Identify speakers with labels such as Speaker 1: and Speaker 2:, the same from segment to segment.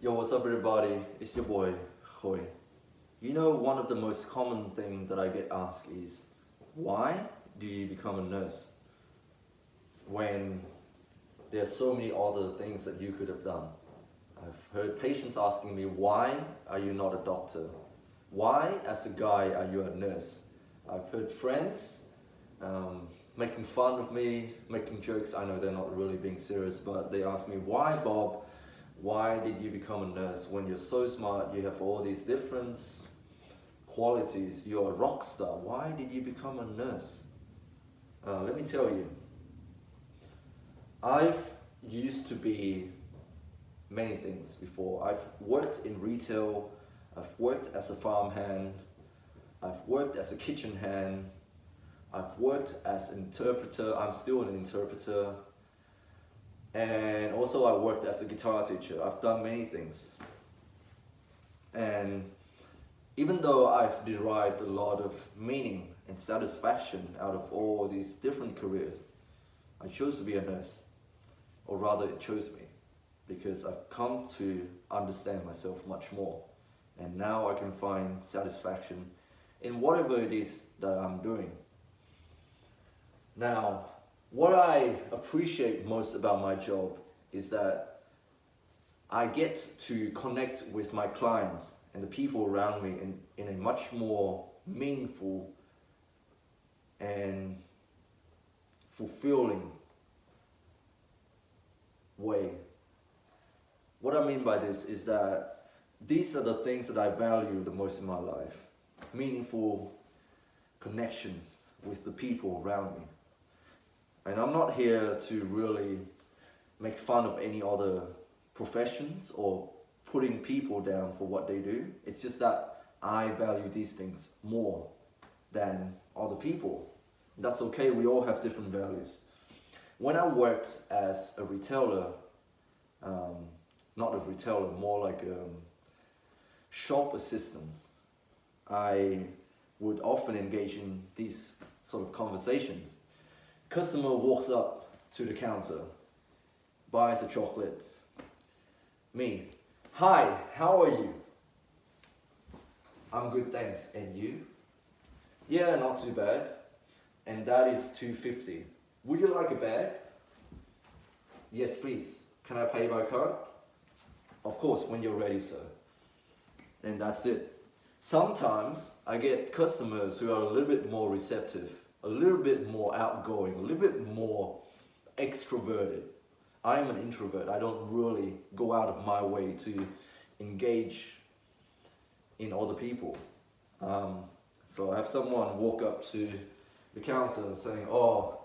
Speaker 1: Yo, what's up everybody? It's your boy, Hoi. You know, one of the most common thing that I get asked is, why do you become a nurse? When there's so many other things that you could have done. I've heard patients asking me, why are you not a doctor? Why, as a guy, are you a nurse? I've heard friends making fun of me, making jokes. I know they're not really being serious, but they ask me, why, Bob? Why did you become a nurse? When you're so smart, you have all these different qualities, you're a rock star. Why did you become a nurse? Let me tell you, I've used to be many things before. I've worked in retail, I've worked as a farmhand, I've worked as a kitchen hand, I've worked as an interpreter, I'm still an interpreter, and also I worked as a guitar teacher. I've done many things. And even though I've derived a lot of meaning and satisfaction out of all these different careers, I chose to be a nurse. Or rather, it chose me, because I've come to understand myself much more. And now I can find satisfaction in whatever it is that I'm doing. Now, what I appreciate most about my job is that I get to connect with my clients and the people around me in a much more meaningful and fulfilling way. What I mean by this is that these are the things that I value the most in my life. Meaningful connections with the people around me. And I'm not here to really make fun of any other professions or putting people down for what they do. It's just that I value these things more than other people. That's okay, we all have different values. When I worked as a retailer, not a retailer, more like a shop assistant, I would often engage in these sort of conversations. Customer walks up to the counter, buys a chocolate. Me, hi, how are you? I'm good, thanks. And you? Yeah, not too bad. And that is $2.50. Would you like a bag? Yes, please. Can I pay by card? Of course, when you're ready, sir. And that's it. Sometimes I get customers who are a little bit more receptive, a little bit more outgoing, a little bit more extroverted. I'm an introvert. I don't really go out of my way to engage in other people. So I have someone walk up to the counter saying, oh,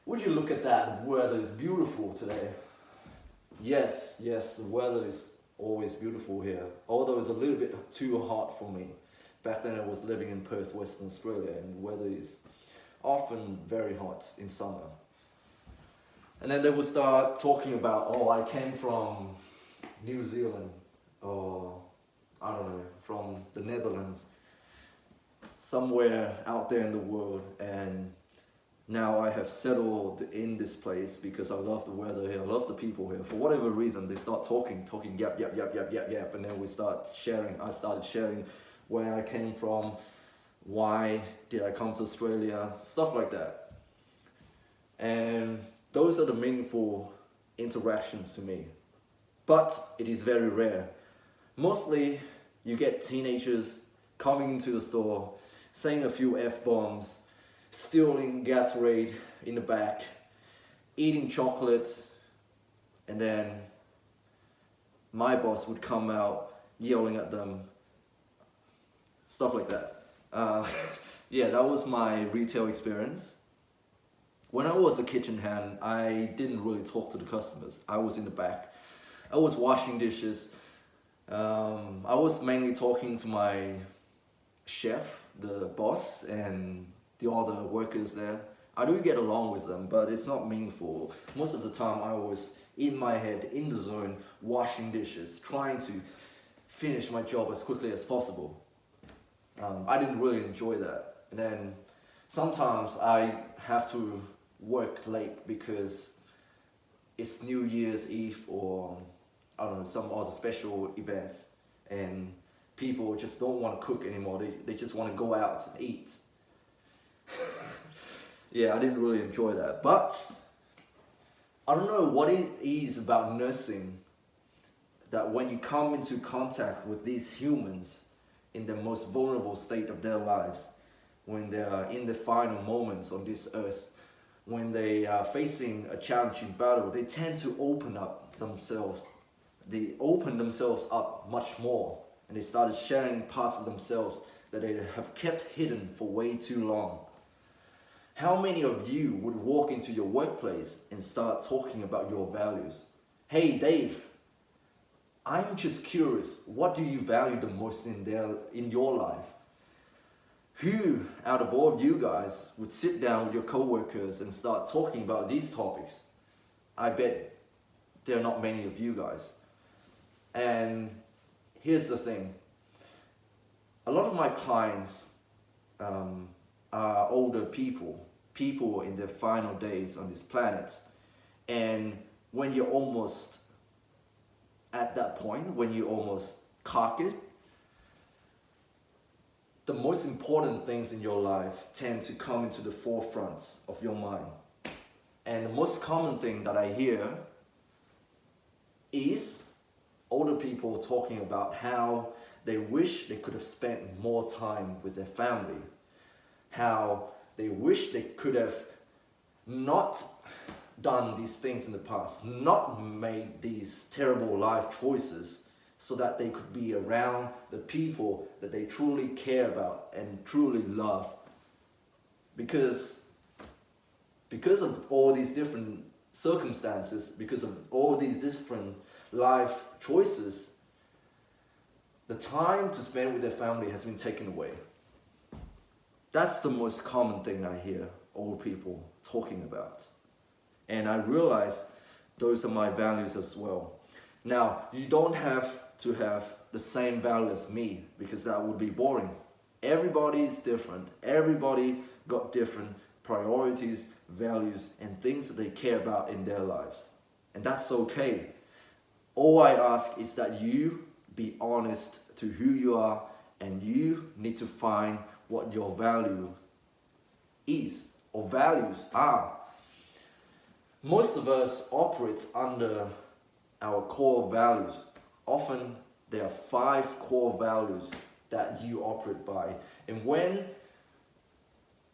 Speaker 1: would you look at that? The weather is beautiful today. Yes, the weather is always beautiful here. Although it's a little bit too hot for me. Back then I was living in Perth, Western Australia, and the weather is often very hot in summer. And then they will start talking about, oh, I came from New Zealand, or I don't know, from the Netherlands, somewhere out there in the world, and now I have settled in this place because I love the weather here, I love the people here. For whatever reason, they start talking, yap, and then we start sharing. I started sharing where I came from, why did I come to Australia, stuff like that. And those are the meaningful interactions to me. But it is very rare. Mostly, you get teenagers coming into the store, saying a few F-bombs, stealing Gatorade in the back, eating chocolate, and then my boss would come out yelling at them, stuff like that. Yeah, that was my retail experience. When I was a kitchen hand, I didn't really talk to the customers. I was in the back. I was washing dishes. I was mainly talking to my chef, the boss, and the other workers there. I do get along with them, but it's not meaningful. Most of the time I was in my head, in the zone, washing dishes, trying to finish my job as quickly as possible. I didn't really enjoy that. And then sometimes I have to work late because it's New Year's Eve, or I don't know, some other special events, and people just don't want to cook anymore. They just want to go out and eat. Yeah, I didn't really enjoy that. But I don't know what it is about nursing that when you come into contact with these humans in the most vulnerable state of their lives, when they are in the final moments on this earth, when they are facing a challenging battle, they tend to open up themselves. They open themselves up much more, and they started sharing parts of themselves that they have kept hidden for way too long. How many of you would walk into your workplace and start talking about your values? Hey Dave, I'm just curious, what do you value the most in your life? Who out of all of you guys would sit down with your coworkers and start talking about these topics? I bet there are not many of you guys. And here's the thing. A lot of my clients are older people in their final days on this planet. And when you're almost at that point, when you almost cock it, the most important things in your life tend to come into the forefront of your mind. And the most common thing that I hear is older people talking about how they wish they could have spent more time with their family, how they wish they could have not done these things in the past, not made these terrible life choices, so that they could be around the people that they truly care about and truly love. Because of all these different circumstances, because of all these different life choices, the time to spend with their family has been taken away. That's the most common thing I hear old people talking about. And I realize those are my values as well. Now, you don't have to have the same value as me, because that would be boring. Everybody is different. Everybody got different priorities, values, and things that they care about in their lives. And that's okay. All I ask is that you be honest to who you are, and you need to find what your value is, or values are. Most of us operate under our core values. Often there are 5 core values that you operate by. And when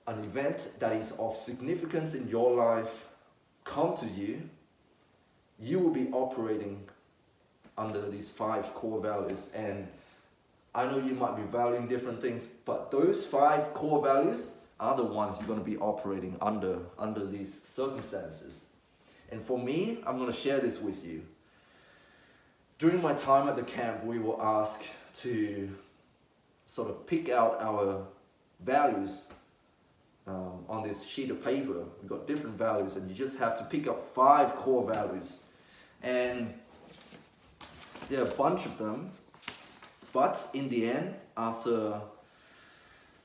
Speaker 1: an event that is of significance in your life comes to you, you will be operating under these 5 core values. And I know you might be valuing different things, but those 5 core values are the ones you're going to be operating under these circumstances. And for me, I'm going to share this with you. During my time at the camp, we were asked to sort of pick out our values on this sheet of paper. We've got different values, and you just have to pick up 5 core values. And there are a bunch of them, but in the end, after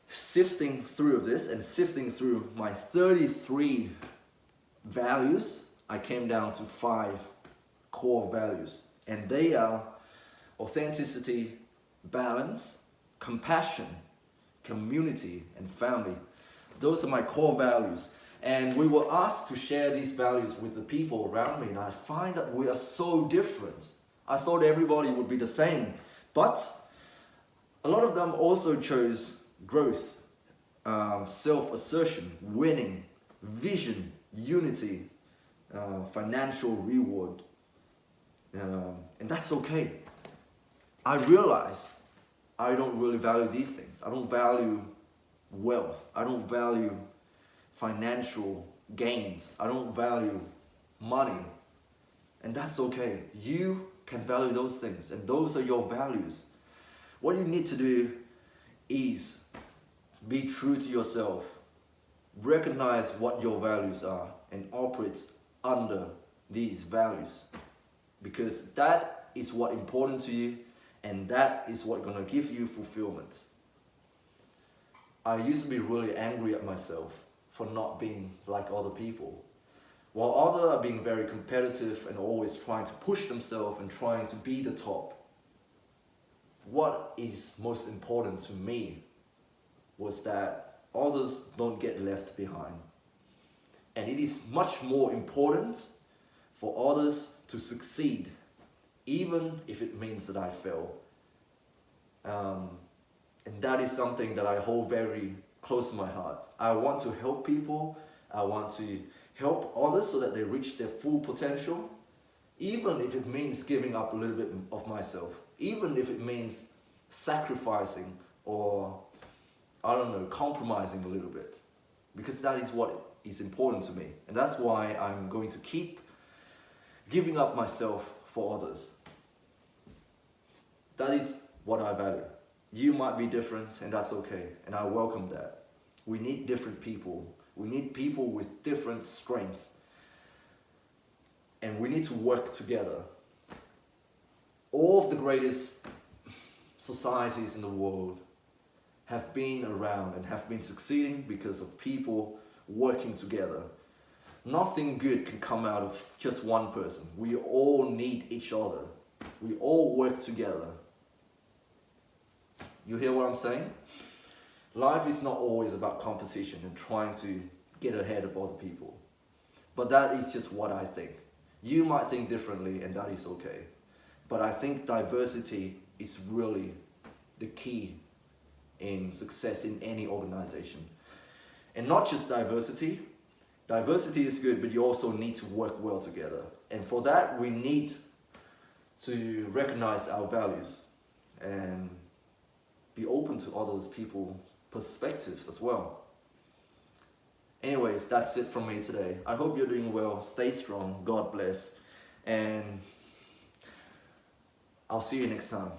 Speaker 1: sifting through this and sifting through my 33 values, I came down to 5 core values. And they are authenticity, balance, compassion, community, and family. Those are my core values. And we were asked to share these values with the people around me, and I find that we are so different. I thought everybody would be the same, but a lot of them also chose growth, self-assertion, winning, vision, unity, financial reward. And that's okay. I realize I don't really value these things. I don't value wealth. I don't value financial gains. I don't value money. And that's okay. You can value those things, and those are your values. What you need to do is be true to yourself. Recognize what your values are and operate under these values. Because that is what's important to you, and that is what's going to give you fulfillment. I used to be really angry at myself for not being like other people. while others are being very competitive and always trying to push themselves and trying to be the top. What is most important to me was that others don't get left behind. And it is much more important for others to succeed, even if it means that I fail. And that is something that I hold very close to my heart. I want to help people. I want to help others so that they reach their full potential, even if it means giving up a little bit of myself, even if it means sacrificing or, I don't know, compromising a little bit, because that is what is important to me. And that's why I'm going to keep giving up myself for others. That is what I value. You might be different, and that's okay, and I welcome that. We need different people. We need people with different strengths, and we need to work together. All of the greatest societies in the world have been around and have been succeeding because of people working together. Nothing good can come out of just one person. We all need each other. We all work together. You hear what I'm saying? Life is not always about competition and trying to get ahead of other people. But that is just what I think. You might think differently, and that is okay. But I think diversity is really the key in success in any organization. And not just diversity. Diversity is good, but you also need to work well together. And for that, we need to recognize our values and be open to others people's perspectives as well. Anyways, that's it from me today. I hope you're doing well. Stay strong. God bless. And I'll see you next time.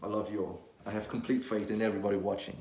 Speaker 1: I love you all. I have complete faith in everybody watching.